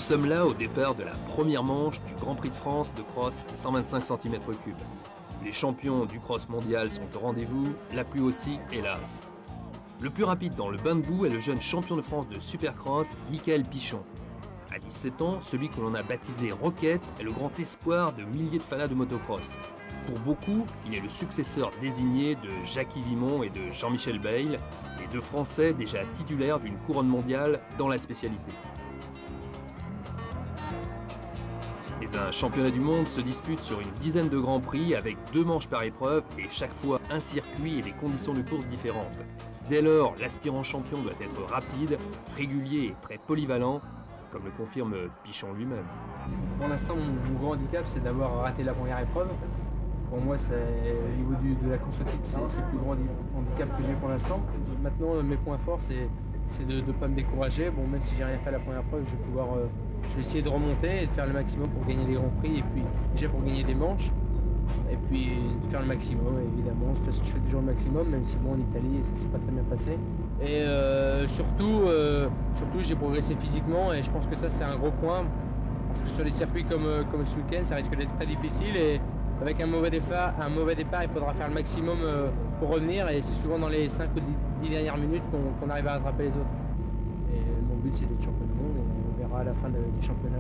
sommes là au départ de la première manche du Grand Prix de France de cross 125 cm3. Les champions du cross mondial sont au rendez-vous, la pluie aussi, hélas. Le plus rapide dans le bain de boue est le jeune champion de France de supercross, Michael Pichon. À 17 ans, celui que l'on a baptisé Rocket est le grand espoir de milliers de fanas de motocross. Pour beaucoup, il est le successeur désigné de Jackie Vimon et de Jean-Michel Bayle, les deux Français déjà titulaires d'une couronne mondiale dans la spécialité. Mais un championnat du monde se dispute sur une dizaine de grands prix avec 2 manches par épreuve et chaque fois un circuit et des conditions de course différentes. Dès lors, l'aspirant champion doit être rapide, régulier et très polyvalent, comme le confirme Pichon lui-même. Pour l'instant, mon gros handicap, c'est d'avoir raté la première épreuve. Pour moi, au niveau de la course au titre, c'est le plus grand handicap que j'ai pour l'instant. Maintenant, mes points forts, c'est de ne pas me décourager. Bon, même si j'ai rien fait à la première épreuve, je vais essayer de remonter et de faire le maximum pour gagner des grands prix et puis déjà pour gagner des manches. Et puis de faire le maximum, évidemment. Je fais toujours le maximum, même si bon, en Italie, ça s'est pas très bien passé. Et surtout, j'ai progressé physiquement et je pense que ça, c'est un gros point. Parce que sur les circuits comme ce week-end, ça risque d'être très difficile. Et avec un mauvais départ, il faudra faire le maximum pour revenir. Et c'est souvent dans les 5 ou 10 dernières minutes qu'on arrive à rattraper les autres. Et mon but, c'est d'être champion du monde. Et on verra à la fin du championnat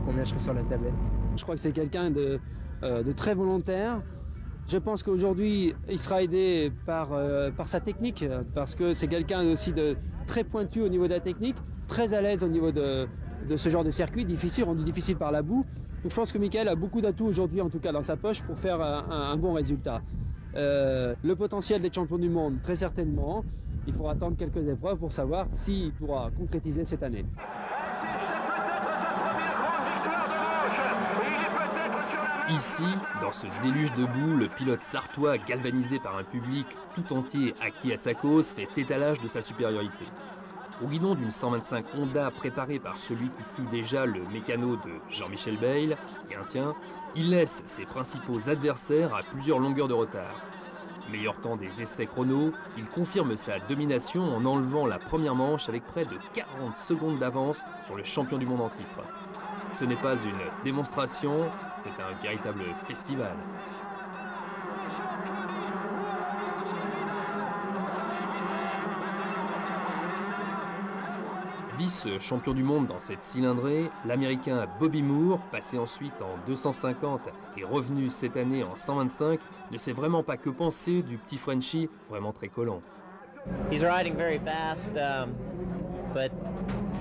combien je serai sur la tablette. Je crois que c'est quelqu'un de très volontaire. Je pense qu'aujourd'hui, il sera aidé par sa technique, parce que c'est quelqu'un aussi de très pointu au niveau de la technique, très à l'aise au niveau de ce genre de circuit, difficile, rendu difficile par la boue. Donc je pense que Michael a beaucoup d'atouts aujourd'hui, en tout cas dans sa poche, pour faire un bon résultat. Le potentiel d'être champion du monde, très certainement. Il faudra attendre quelques épreuves pour savoir s'il pourra concrétiser cette année. Ici, dans ce déluge de boue, le pilote sartois, galvanisé par un public tout entier acquis à sa cause, fait étalage de sa supériorité. Au guidon d'une 125 Honda préparée par celui qui fut déjà le mécano de Jean-Michel Bayle, il laisse ses principaux adversaires à plusieurs longueurs de retard. Meilleur temps des essais chrono, il confirme sa domination en enlevant la première manche avec près de 40 secondes d'avance sur le champion du monde en titre. Ce n'est pas une démonstration, c'est un véritable festival. Vice-champion du monde dans cette cylindrée, l'Américain Bobby Moore, passé ensuite en 250 et revenu cette année en 125, ne sait vraiment pas que penser du petit Frenchie vraiment très collant. He's riding very fast, but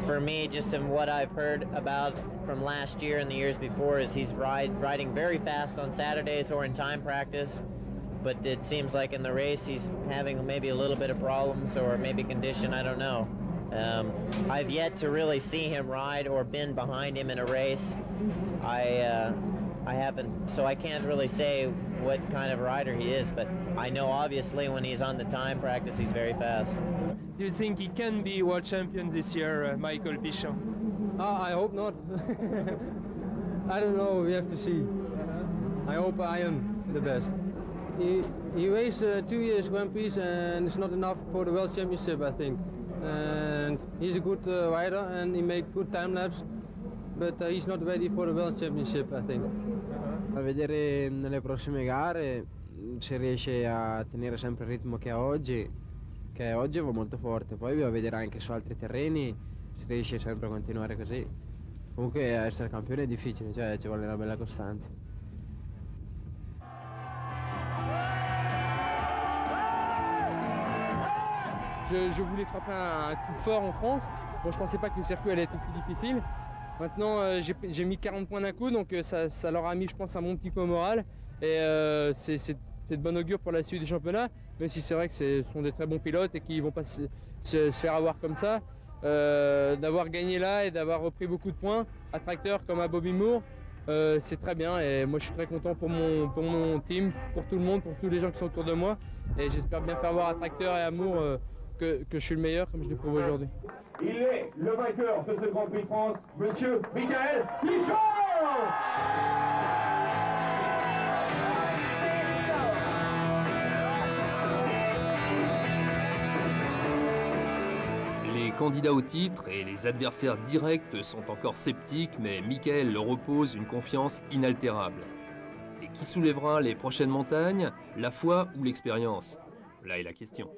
for me, just in what I've heard about from last year and the years before, is he's riding very fast on Saturdays or in time practice, but it seems like in the race he's having maybe a little bit of problems or maybe condition, I don't know. I've yet to really see him ride or been behind him in a race. I haven't, so I can't really say what kind of rider he is, but I know obviously when he's on the time practice he's very fast. Do you think he can be world champion this year, Michael Pichon? I hope not. I don't know, we have to see. I hope I am the best. He raced 2 years Grand Prix and it's not enough for the World Championship, I think. And he's a good rider and he makes good time laps, but he's not ready for the World Championship, I think. A vedere nelle prossime gare se riesce a tenere sempre il ritmo che ha oggi, che oggi va molto forte, poi bisogna vedere anche su altri terreni se riesce sempre a continuare così. Comunque essere campione è difficile, cioè ci vuole una bella costanza. Je voulais frapper un coup fort en France. Bon, je pensais pas que le circuit allait être aussi difficile. Maintenant, j'ai mis 40 points d'un coup, donc ça leur a mis, je pense, un bon petit coup au moral. Et c'est de bon augure pour la suite du championnat, même si c'est vrai que ce sont des très bons pilotes et qu'ils ne vont pas se faire avoir comme ça. D'avoir gagné là et d'avoir repris beaucoup de points à Tracteur comme à Bobby Moore, c'est très bien. Et moi, je suis très content pour mon team, pour tout le monde, pour tous les gens qui sont autour de moi. Et j'espère bien faire voir à Tracteur et à Moore que je suis le meilleur, comme je l'ai prouvé aujourd'hui. Il est le vainqueur de ce Grand Prix de France, monsieur Michael Pichon! Les candidats au titre et les adversaires directs sont encore sceptiques, mais Mikael leur oppose une confiance inaltérable. Et qui soulèvera les prochaines montagnes, la foi ou l'expérience? Là est la question.